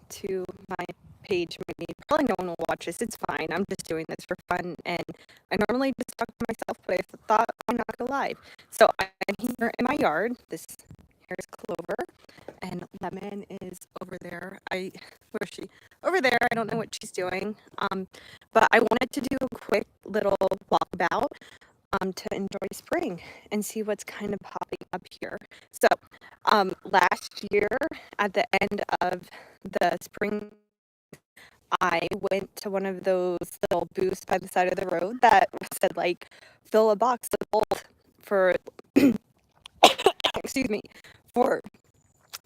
to my page. Maybe probably no one will watch this. It's fine. I'm just doing this for fun, and I normally just talk to myself, but I thought why not go live? So I'm here in my yard. Here's Clover, and Lemon is over there. Where is she? Over there. I don't know what she's doing. But I wanted to do a quick little walkabout to enjoy spring and see what's kind of popping up here. So last year at the end of the spring, I went to one of those little booths by the side of the road that said like fill a box of gold for excuse me, for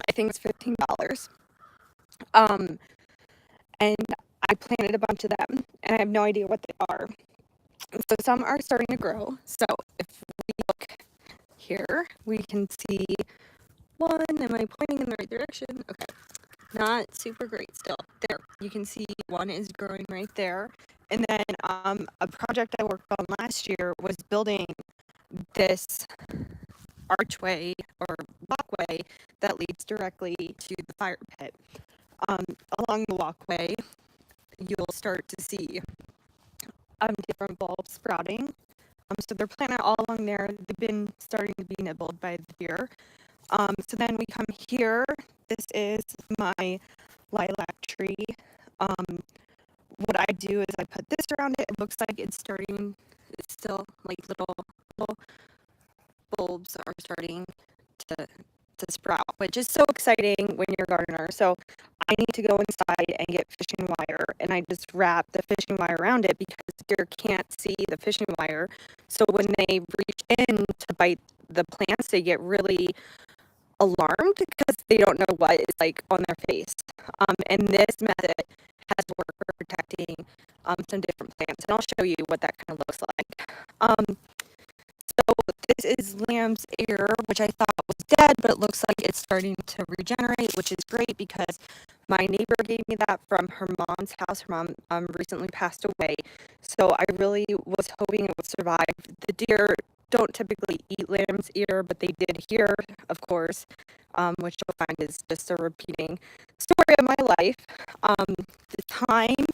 I think it's $15. And I planted a bunch of them, and I have no idea what they are. So some are starting to grow. So if we look here, we can see one. Am I pointing in the right direction? Okay. Not super great still. There, you can see one is growing right there. And then a project I worked on last year was building this archway or walkway that leads directly to the fire pit. Along the walkway, you'll start to see different bulbs sprouting. So they're planted all along there. They've been starting to be nibbled by the deer. So then we come here. This is my lilac tree. What I do is I put this around it. It looks like it's still like little bulbs are starting to sprout, which is so exciting when you're a gardener. So I need to go inside and get fishing wire, and I just wrap the fishing wire around it because deer can't see the fishing wire. So when they reach in to bite the plants, they get really alarmed because they don't know what is like on their face. And this method has worked for protecting some different plants, and I'll show you what that kind of looks like. So this is lamb's ear, which I thought was dead, but it looks like it's starting to regenerate, which is great because my neighbor gave me that from her mom's house. Her mom recently passed away, so I really was hoping it would survive. The deer don't typically eat lamb's ear, but they did here, of course, which you'll find is just a repeating story of my life. The thyme,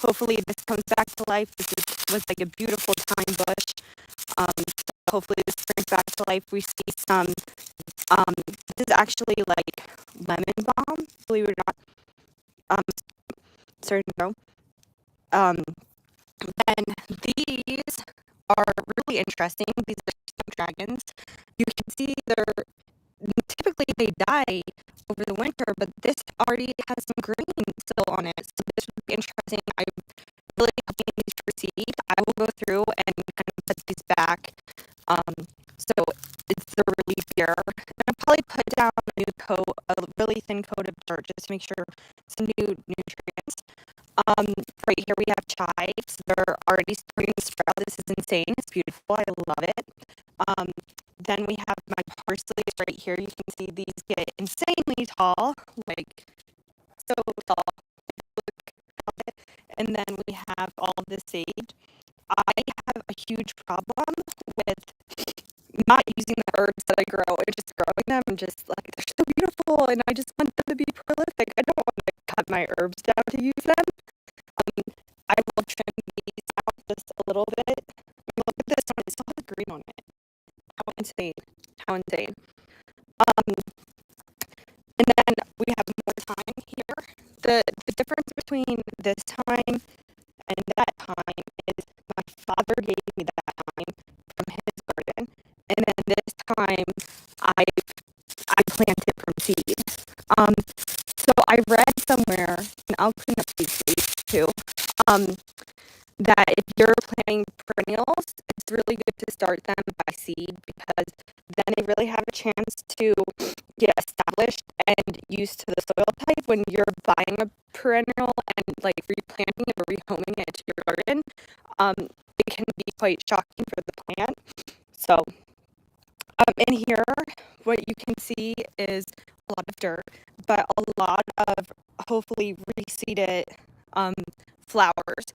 hopefully this comes back to life. Was like a beautiful thyme bush. Hopefully this brings back to life. We see some, this is actually like lemon balm, believe it or not, starting to grow. And these are really interesting. These are dragons. You can see typically they die over the winter, but this already has some green still on it. So this would be interesting. I'm really hoping these for seed. I will go through and kind of put these back. So it's the relief here. And I'll probably put down a really thin coat of dirt just to make sure some new nutrients. Right here we have chives. They're already starting to sprout. This is insane. It's beautiful. I love it. Then we have my parsley right here. You can see these get insanely tall, like so tall. And then we have all the sage. I have a huge problem with not using the herbs that I grow and just growing them and just like they're so beautiful and I just want them to be prolific. I don't want to cut my herbs down to use them. I will trim these out just a little bit. Look at this one, it still has green on it. How insane. How insane. And then we have more thyme here. The difference between this time and that time is my father gave me that time from his garden, and then this time I planted from seeds. So I read somewhere, and I'll clean up these seeds too, that if you're planting perennials, it's really good to start them by seed because then they really have a chance to get established and used to the soil type. When you're buying a perennial and like replanting it or rehoming it to your garden, it can be quite shocking for the plant. So in here, what you can see is a lot of dirt, but a lot of hopefully reseeded flowers.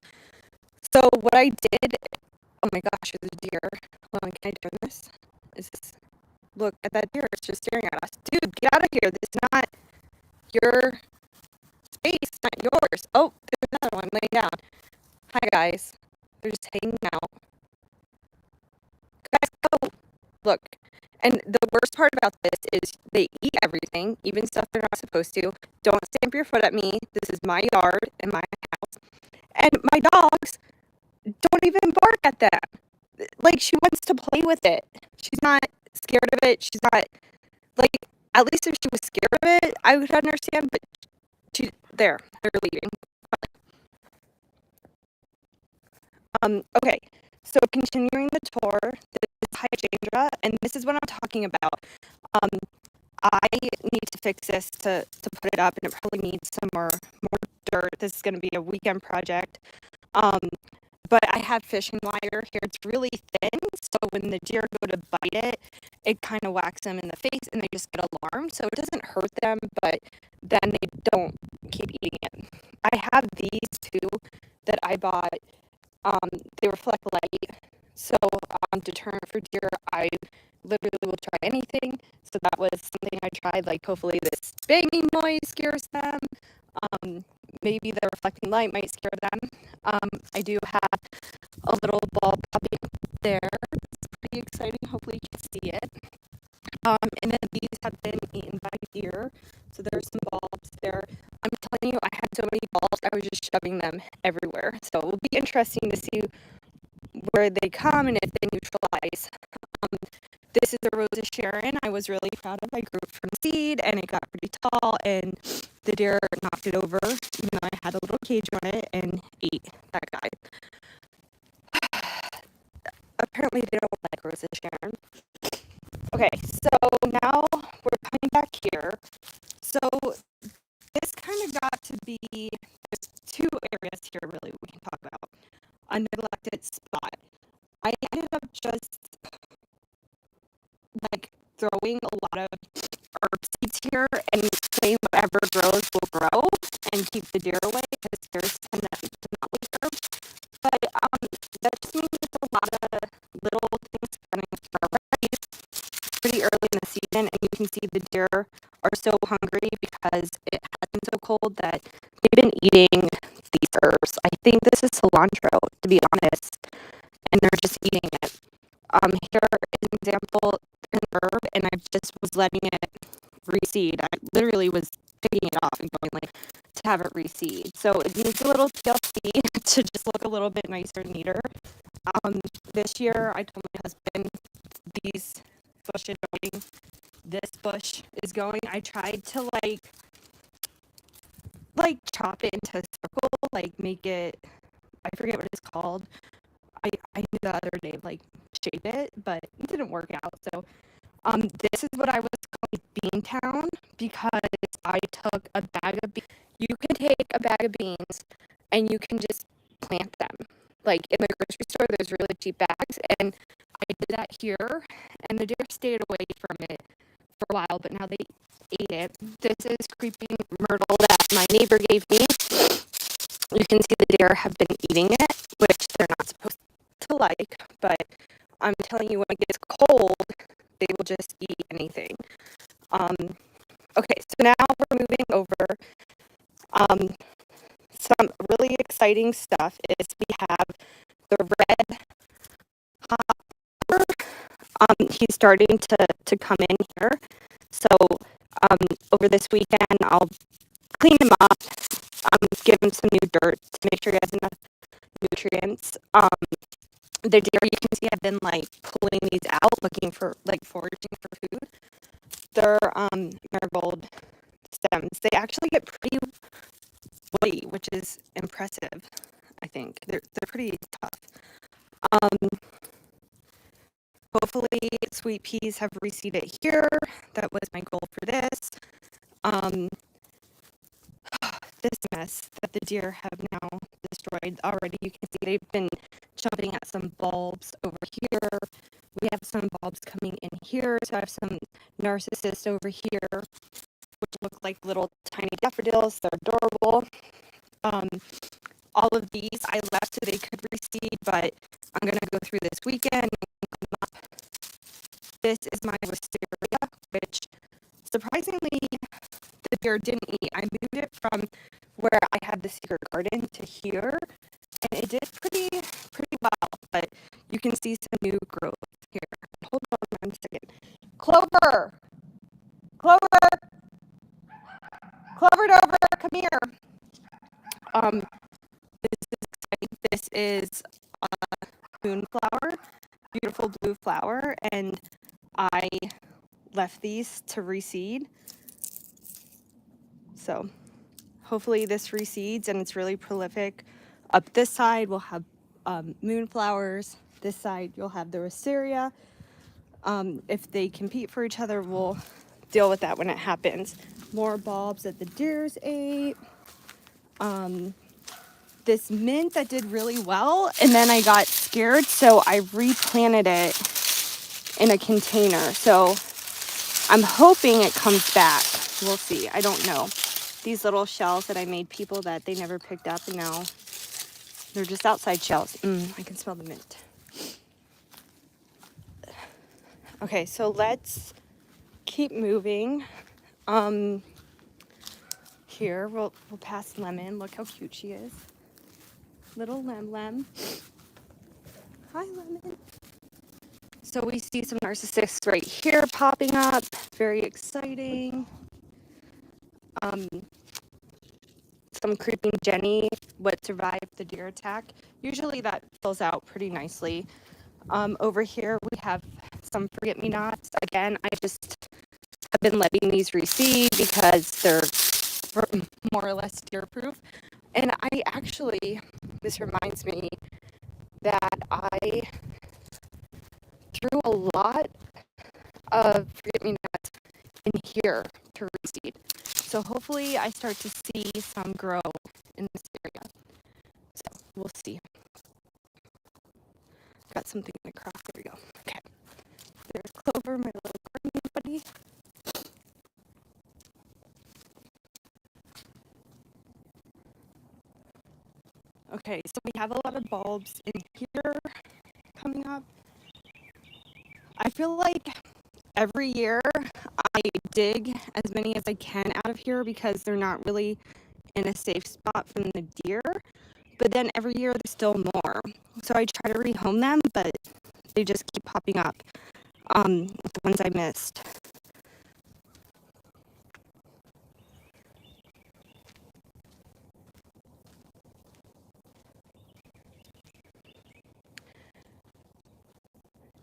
So what I did, oh my gosh, there's a deer. Hold on, can I turn this? Look at that deer, it's just staring at us. Dude, get out of here. This is not your It's not yours. Oh, there's another one laying down. Hi, guys. They're just hanging out. Guys, go. Look. And the worst part about this is they eat everything, even stuff they're not supposed to. Don't stamp your foot at me. This is my yard and my house. And my dogs don't even bark at them. Like, she wants to play with it. She's not scared of it. She's not, like, at least if she was scared of it, I would understand, but they're leaving. Okay, so continuing the tour, this is hydrangea, and this is what I'm talking about. I need to fix this to put it up, and it probably needs some more dirt. This is going to be a weekend project. But I have fishing wire here. It's really thin, so when the deer go to bite it, it kind of whacks them in the face, and they just get alarmed. So it doesn't hurt them, but then they don't keep eating it. I have these two that I bought. They reflect light, so deterrent for deer, I literally will try anything. So that was something I tried, like hopefully this banging noise scares them. Maybe the reflecting light might scare them. I do have a little bulb popping up there. It's pretty exciting. Hopefully you can see it. And then these have been eaten by deer. So there's some bulbs there. I'm telling you, I had so many bulbs, I was just shoving them everywhere. So it will be interesting to see where they come and if they neutralize. This is a Rosa Sharon I was really proud of. I grew it from seed and it got pretty tall, and the deer knocked it over, even though I had a little cage on it, and ate that guy. Apparently they don't like Rosa Sharon. Okay, so now we're coming back here. So this kind of got to be, there's two areas here really we can talk about. A neglected spot. I ended up just like throwing a lot of herb seeds here and saying whatever grows will grow and keep the deer away, because deers tend to not like herbs. But that just means there's a lot of little things happening already pretty early in the season, and you can see the deer are so hungry because it has been so cold that they've been eating these herbs. I think this is cilantro, to be honest, and they're just eating it. Here is an example, an herb, and I just was letting it reseed. I literally was picking it off and going like to have it reseed. So it needs a little TLC to just look a little bit nicer and neater. This year I told my husband these bushes going, this bush is going. I tried to like chop it into a circle, like make it, I forget what it's called. I knew the other day, like shape it, but it didn't work out. So this is what I was calling Beantown, because I took a bag of beans. You can take a bag of beans and you can just plant them. Like in the grocery store, there's really cheap bags, and I did that here, and the deer stayed away from it for a while, but now they ate it. This is creeping myrtle that my neighbor gave me. You can see the deer have been eating it, which they're not supposed to like, but I'm telling you, when it gets cold, they will just eat anything. Okay, so now we're moving over. Some really exciting stuff is we have the red hopper. He's starting to come in here. So over this weekend, I'll clean him up, give him some new dirt to make sure he has enough nutrients. The deer, you can see I've been like pulling these out, looking for like foraging for food. They're marigold stems. They actually get pretty woody, which is impressive. I think they're pretty tough. Hopefully sweet peas have reseeded here. That was my goal for this. This mess that the deer have now destroyed already. You can see they've been jumping at some bulbs over here. We have some bulbs coming in here. So I have some narcissus over here, which look like little tiny daffodils. They're adorable. All of these I left so they could reseed, but I'm going to go through this weekend. This is my wisteria, which surprisingly the deer didn't eat. I moved it from where I the secret garden to here, and it did pretty well, but you can see some new growth here. Hold on 1 second. Clover, Dover, come here. This is exciting. This is a moonflower, beautiful blue flower, and I left these to reseed. So hopefully this reseeds and it's really prolific. Up this side we'll have moonflowers. This side you'll have the wisteria. If they compete for each other, we'll deal with that when it happens. More bulbs that the deers ate. This mint that did really well, and then I got scared, so I replanted it in a container. So I'm hoping it comes back. We'll see. I don't know. These little shells that I made people that they never picked up, and now they're just outside shells. I can smell the mint. Okay, so let's keep moving. Here we'll pass Lemon. Look how cute she is. Little Lem. Hi, Lemon. So we see some narcissus right here popping up. Very exciting. Some creeping Jenny, what survived the deer attack. Usually that fills out pretty nicely. Over here we have some forget-me-nots. Again, I just have been letting these reseed because they're more or less deer-proof. And I actually, this reminds me that I threw a lot of forget-me-nots in here to reseed. So hopefully I start to see some grow in this area. So we'll see. Got something in the crop. There we go. Okay. There's Clover, my little gardening buddy. Okay, so we have a lot of bulbs in here coming up. I feel like every year I dig as many as I can out of here because they're not really in a safe spot from the deer. But then every year there's still more. So I try to rehome them, but they just keep popping up. The ones I missed.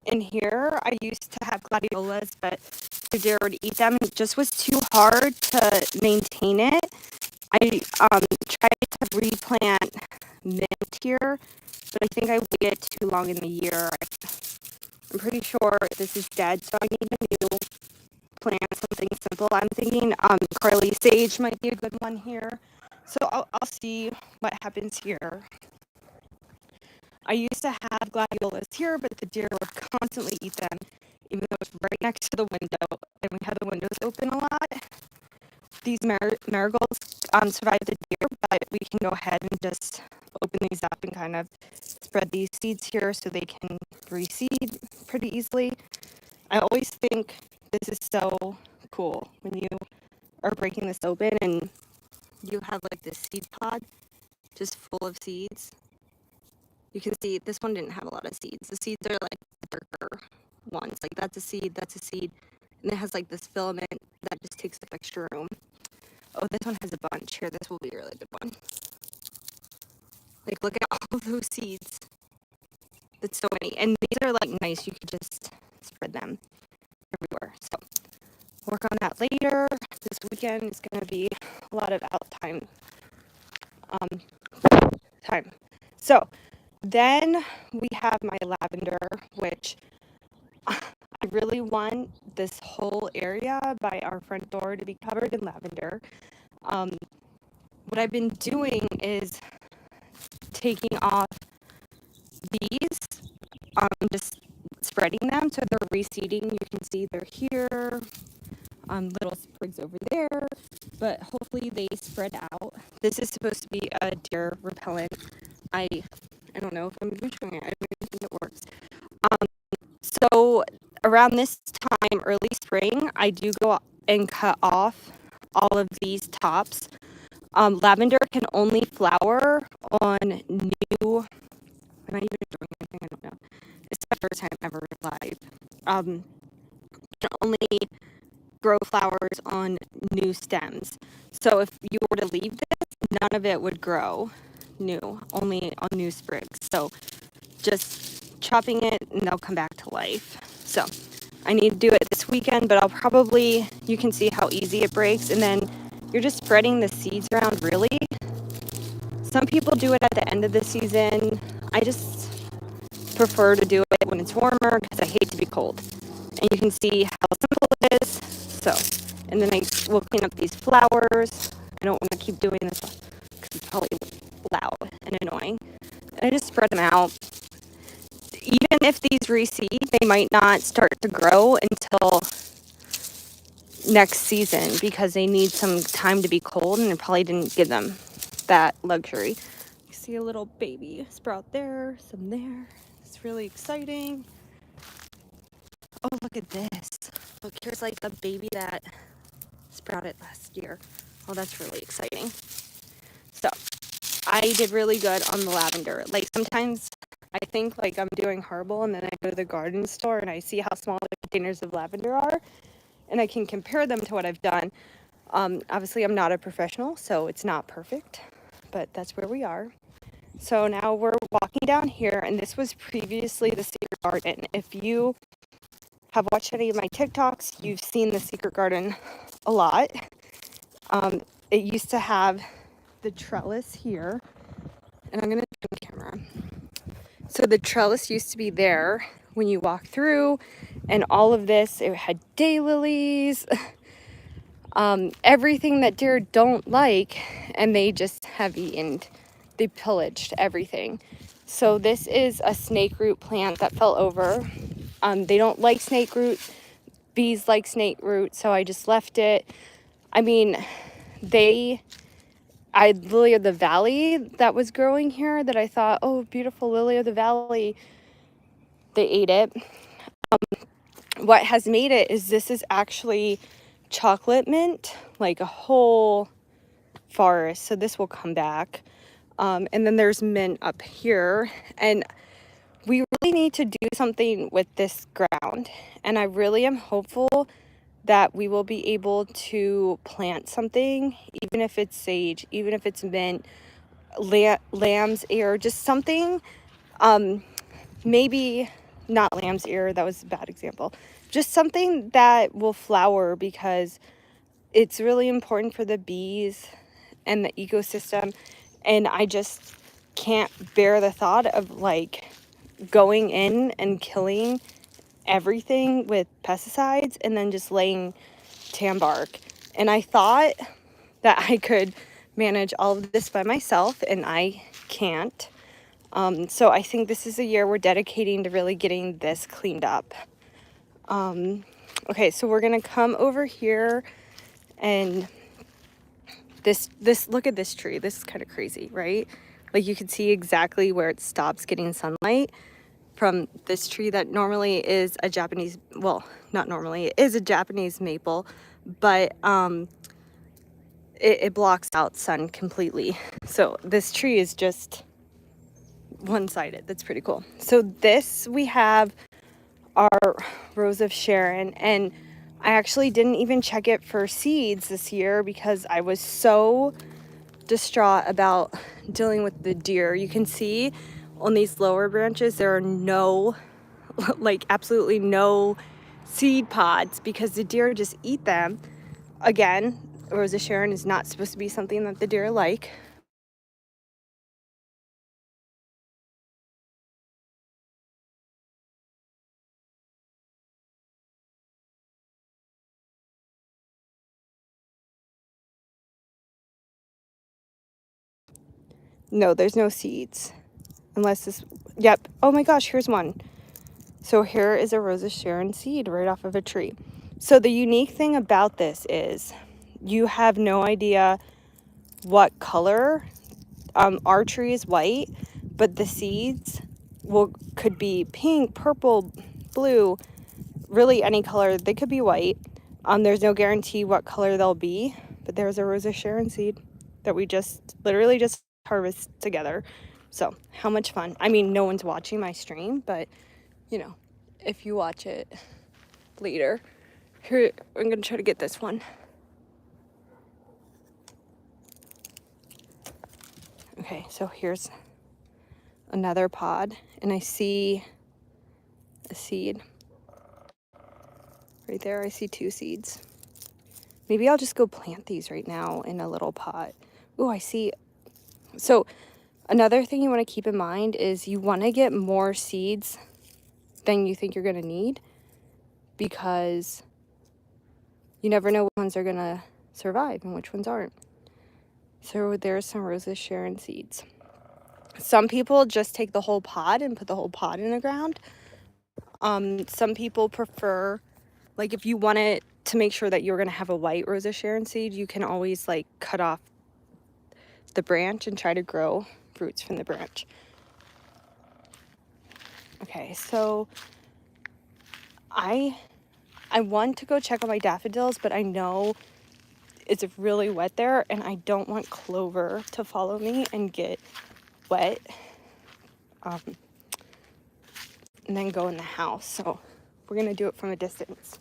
In here, I used to have gladiolas, but the deer would eat them. It just was too hard to maintain it. I tried to replant mint here, but I think I waited too long in the year. I'm pretty sure this is dead, so I need a new plant, something simple. I'm thinking Carly Sage might be a good one here. So I'll see what happens here. I used to have gladiolas here, but the deer would constantly eat them, even though it's right next to the window, and we have the windows open a lot. These marigolds survive the deer, but we can go ahead and just open these up and kind of spread these seeds here so they can reseed pretty easily. I always think this is so cool when you are breaking this open and you have like this seed pod just full of seeds. You can see this one didn't have a lot of seeds. The seeds are like darker ones. Like that's a seed, and it has like this filament that just takes up extra room. Oh, this one has a bunch here. This will be a really good one. Like look at all of those seeds. That's so many. And these are like nice. You could just spread them everywhere. So work on that later. This weekend is going to be a lot of out time. So then we have my lavender, which I really want this whole area by our front door to be covered in lavender. What I've been doing is taking off these, just spreading them so they're reseeding. You can see they're here, little sprigs over there, but hopefully they spread out. This is supposed to be a deer repellent. I don't know if I'm doing it. I don't even think it works. So around this time, early spring, I do go and cut off all of these tops. Lavender can only flower on new. Am I even doing anything? I don't know. It's my first time ever live. Can only grow flowers on new stems. So if you were to leave this, none of it would grow new, only on new sprigs. So just chopping it and they'll come back to life. So I need to do it this weekend, but I'll probably, you can see how easy it breaks, and then you're just spreading the seeds around really. Some people do it at the end of the season. I just prefer to do it when it's warmer because I hate to be cold. And you can see how simple it is. So, and then I will clean up these flowers. I don't want to keep doing this because it's probably loud and annoying. And I just spread them out. Even if these reseed, they might not start to grow until next season because they need some time to be cold, and I probably didn't give them that luxury. You see a little baby sprout there, some there. It's really exciting. Oh, look at this. Look, here's like a baby that sprouted last year. Oh, that's really exciting. So I did really good on the lavender. Like sometimes I think like I'm doing horrible, and then I go to the garden store and I see how small the containers of lavender are, and I can compare them to what I've done. Obviously I'm not a professional, so it's not perfect, but that's where we are. So now we're walking down here, and this was previously the secret garden. If you have watched any of my TikToks, you've seen the secret garden a lot. It used to have the trellis here, and I'm gonna turn the camera. So the trellis used to be there when you walk through, and all of this, it had daylilies, everything that deer don't like, and they just have eaten. They pillaged everything. So this is a snake root plant that fell over. They don't like snake root. Bees like snake root, so I just left it. I mean, I had lily of the valley that was growing here that I thought, oh, beautiful lily of the valley. They ate it. What has made it is this is actually chocolate mint, like a whole forest. So this will come back. And then there's mint up here. And we really need to do something with this ground. And I really am hopeful that we will be able to plant something, even if it's sage, even if it's mint, lamb's ear, just something, maybe not lamb's ear, that was a bad example, just something that will flower, because it's really important for the bees and the ecosystem. And I just can't bear the thought of like going in and killing everything with pesticides and then just laying tan bark. And I thought that I could manage all of this by myself, and I can't. So I think this is a year we're dedicating to really getting this cleaned up. Okay, so we're gonna come over here, and this look at this tree. This is kind of crazy, right? Like you can see exactly where it stops getting sunlight from this tree that normally is a Japanese, well, not normally, it is a Japanese maple, but it blocks out sun completely. So this tree is just one-sided. That's pretty cool. So this, we have our Rose of Sharon, and I actually didn't even check it for seeds this year because I was so distraught about dealing with the deer. You can see on these lower branches there are no, like absolutely no seed pods because the deer just eat them. Again, Rose of Sharon is not supposed to be something that the deer like. No, there's no seeds. Unless this, yep. Oh my gosh, here's one. So here is a Rose of Sharon seed right off of a tree. So the unique thing about this is you have no idea what color. Our tree is white, but the seeds could be pink, purple, blue, really any color. They could be white. There's no guarantee what color they'll be, but there's a Rose of Sharon seed. that we just literally just harvest together. So how much fun. I mean, no one's watching my stream, but you know, if you watch it later. Here, I'm gonna try to get this one. Okay, so here's another pod, and I see a seed right there. I see 2 seeds. Maybe I'll just go plant these right now in a little pot. Oh, I see. So another thing you want to keep in mind is you want to get more seeds than you think you're going to need, because you never know which ones are going to survive and which ones aren't. So there's some Rosa Sharon seeds. Some people just take the whole pod and put the whole pod in the ground. Some people prefer, like, if you want it to make sure that you're going to have a white Rosa Sharon seed, you can always like cut off the branch and try to grow fruits from the branch. Okay, so I want to go check on my daffodils, but I know it's really wet there, and I don't want Clover to follow me and get wet and then go in the house. So we're gonna do it from a distance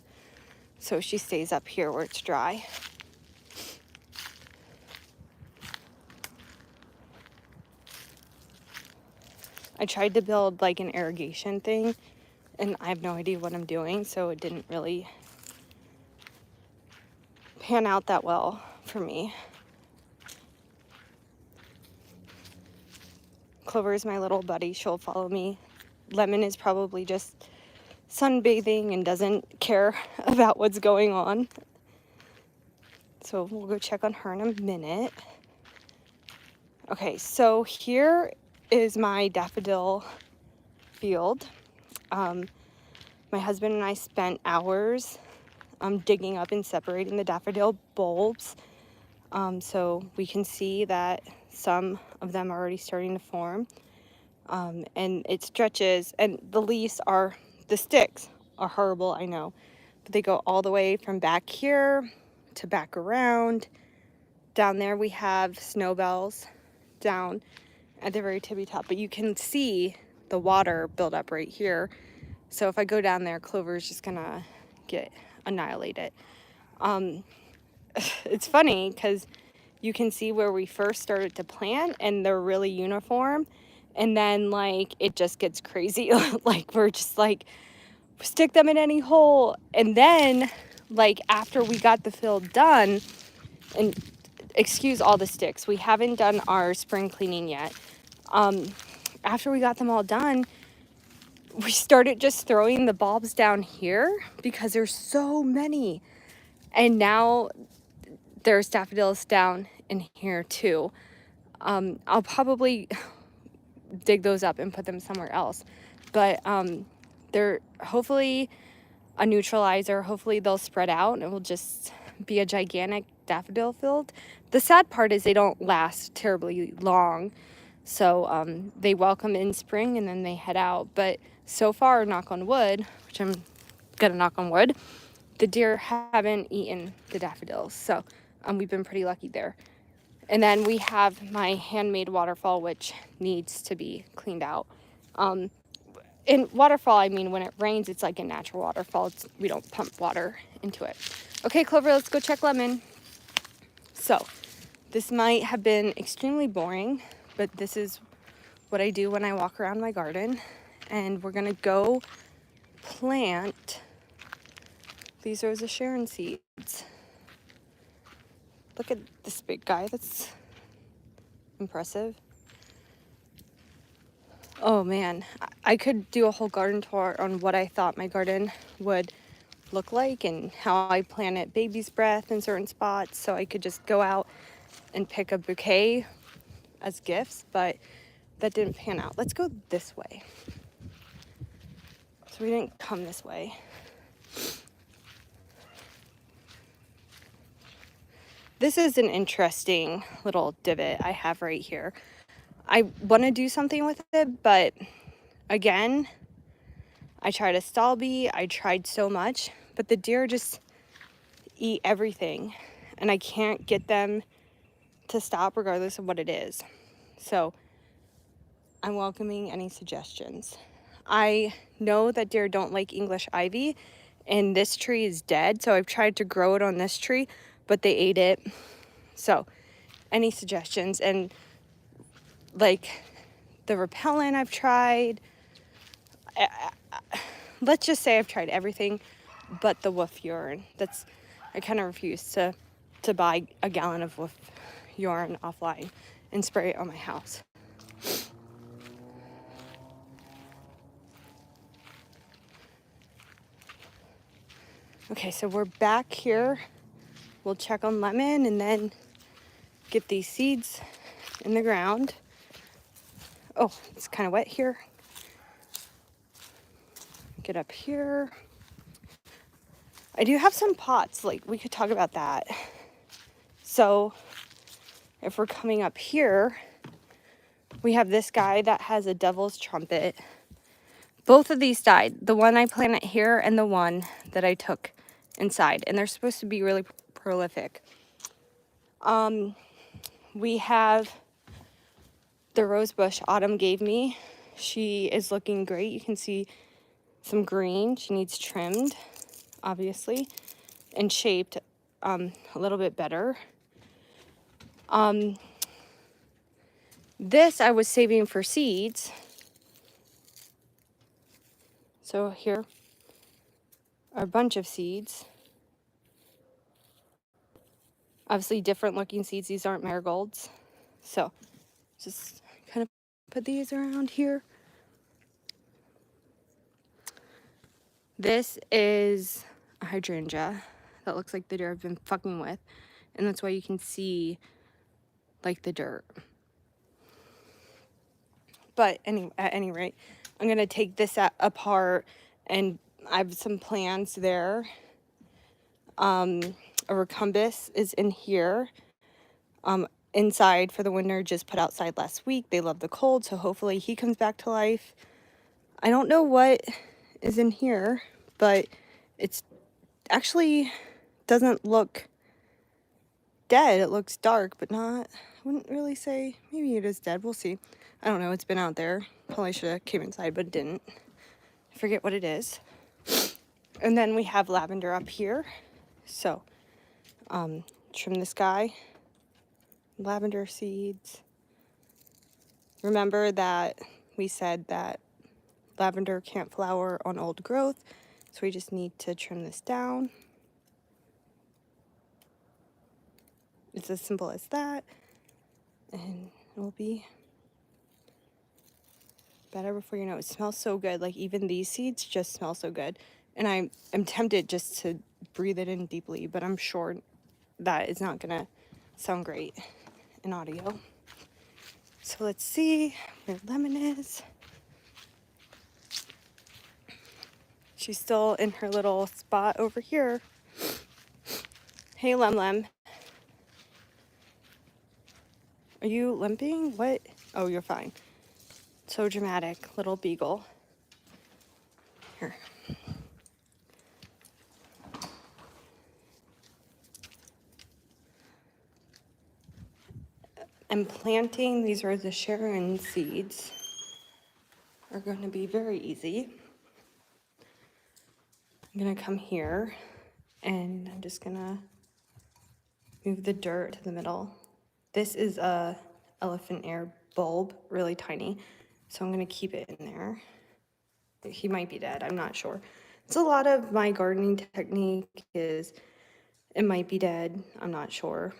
so she stays up here where it's dry. I tried to build like an irrigation thing, and I have no idea what I'm doing, so it didn't really pan out that well for me. Clover is my little buddy. She'll follow me. Lemon is probably just sunbathing and doesn't care about what's going on. So we'll go check on her in a minute. Okay, so here is my daffodil field. My husband and I spent hours digging up and separating the daffodil bulbs, so we can see that some of them are already starting to form, and it stretches, and the sticks are horrible, I know, but they go all the way from back here to back around. Down there we have snowbells down at the very tippy top, but you can see the water build up right here. So if I go down there, Clover's just gonna get annihilated. It's funny because you can see where we first started to plant and they're really uniform, and then like it just gets crazy. Like we're just like, stick them in any hole. And then like after we got the field done, and excuse all the sticks, we haven't done our spring cleaning yet. After we got them all done, we started just throwing the bulbs down here because there's so many. And now there's daffodils down in here too. I'll probably dig those up and put them somewhere else. But they're hopefully a neutralizer. Hopefully they'll spread out and it will just be a gigantic daffodil field. The sad part is they don't last terribly long. So they welcome in spring and then they head out. But so far, knock on wood, which I'm gonna knock on wood, the deer haven't eaten the daffodils. So we've been pretty lucky there. And then we have my handmade waterfall, which needs to be cleaned out. In waterfall, I mean, when it rains, it's like a natural waterfall. We don't pump water into it. Okay, Clover, let's go check Lemon. So this might have been extremely boring, but this is what I do when I walk around my garden. And we're gonna go plant these Rosa Sharon seeds. Look at this big guy, that's impressive. Oh man, I could do a whole garden tour on what I thought my garden would look like and how I planted baby's breath in certain spots, so I could just go out and pick a bouquet as gifts, but that didn't pan out. Let's go this way. So we didn't come this way. This is an interesting little divot I have right here. I want to do something with it, but again, I tried a stall bee. I tried so much, but the deer just eat everything, and I can't get them to stop regardless of what it is. So I'm welcoming any suggestions. I know that deer don't like English ivy, and this tree is dead, so I've tried to grow it on this tree, but they ate it. So any suggestions? And like the repellent I've tried, let's just say I've tried everything but the wolf urine. I kind of refuse to buy a gallon of wolf urine offline and spray it on my house. Okay, so we're back here. We'll check on lemon and then get these seeds in the ground. Oh, it's kind of wet here. Get up here. I do have some pots, like we could talk about that. So if we're coming up here, we have this guy that has a devil's trumpet. Both of these died. The one I planted here and the one that I took inside. And they're supposed to be really prolific. We have the rose bush Autumn gave me. She is looking great. You can see some green. She needs trimmed, obviously, and shaped a little bit better. This I was saving for seeds. So here are a bunch of seeds. Obviously different looking seeds. These aren't marigolds. So just kind of put these around here. This is a hydrangea that looks like the deer I've been fucking with. And that's why you can see like the dirt. But at any rate, I'm going to take this apart, and I have some plants there. A recumbus is in here. Inside for the winter, just put outside last week. They love the cold, so hopefully he comes back to life. I don't know what is in here, but it's actually doesn't look dead. It looks dark, but not, I wouldn't really say, maybe it is dead. We'll see. I don't know. It's been out there. Probably should have came inside, but it didn't. I forget what it is. And then we have lavender up here. So, trim this guy. Lavender seeds. Remember that we said that lavender can't flower on old growth. So we just need to trim this down. It's as simple as that. And it will be better before you know it. It smells so good. Like even these seeds just smell so good. And I'm tempted just to breathe it in deeply, but I'm sure that it's not gonna sound great in audio. So let's see where Lemon is. She's still in her little spot over here. Hey, Lem. Are you limping? What? Oh, you're fine. So dramatic, little beagle. Here. I'm planting, these are the Sharon seeds. Are going to be very easy. I'm gonna come here and I'm just gonna move the dirt to the middle. This is a elephant ear bulb, really tiny. So I'm gonna keep it in there. He might be dead, I'm not sure. It's a lot of my gardening technique is, it might be dead, I'm not sure.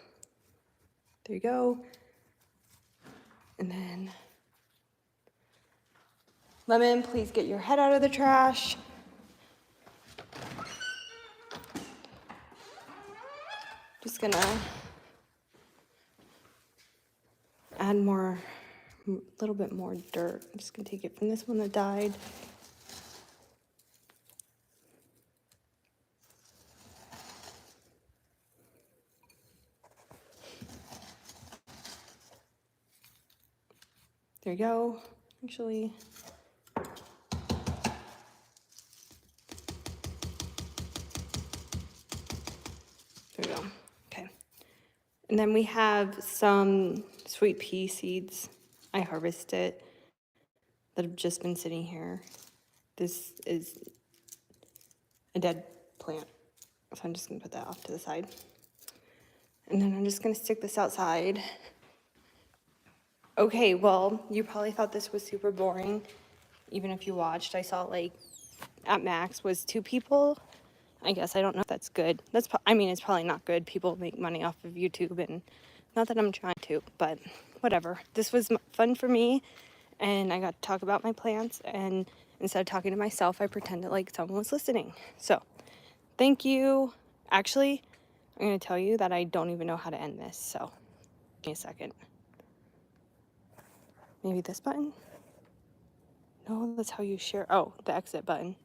There you go. And then, Lemon, please get your head out of the trash. Just gonna add a little bit more dirt. I'm just gonna take it from this one that died. There you go. Actually, there we go. Okay. And then we have some sweet pea seeds. I harvested that have just been sitting here. This is a dead plant, so I'm just gonna put that off to the side. And then I'm just gonna stick this outside. Okay, well, you probably thought this was super boring. Even if you watched, I saw like at max was 2 people. I guess I don't know if that's good. I mean, it's probably not good. People make money off of YouTube, and not that I'm trying to, but whatever. This was fun for me, and I got to talk about my plants, and instead of talking to myself, I pretended like someone was listening. So, thank you. Actually, I'm going to tell you that I don't even know how to end this, so give me a second. Maybe this button? No, that's how you share. Oh, the exit button.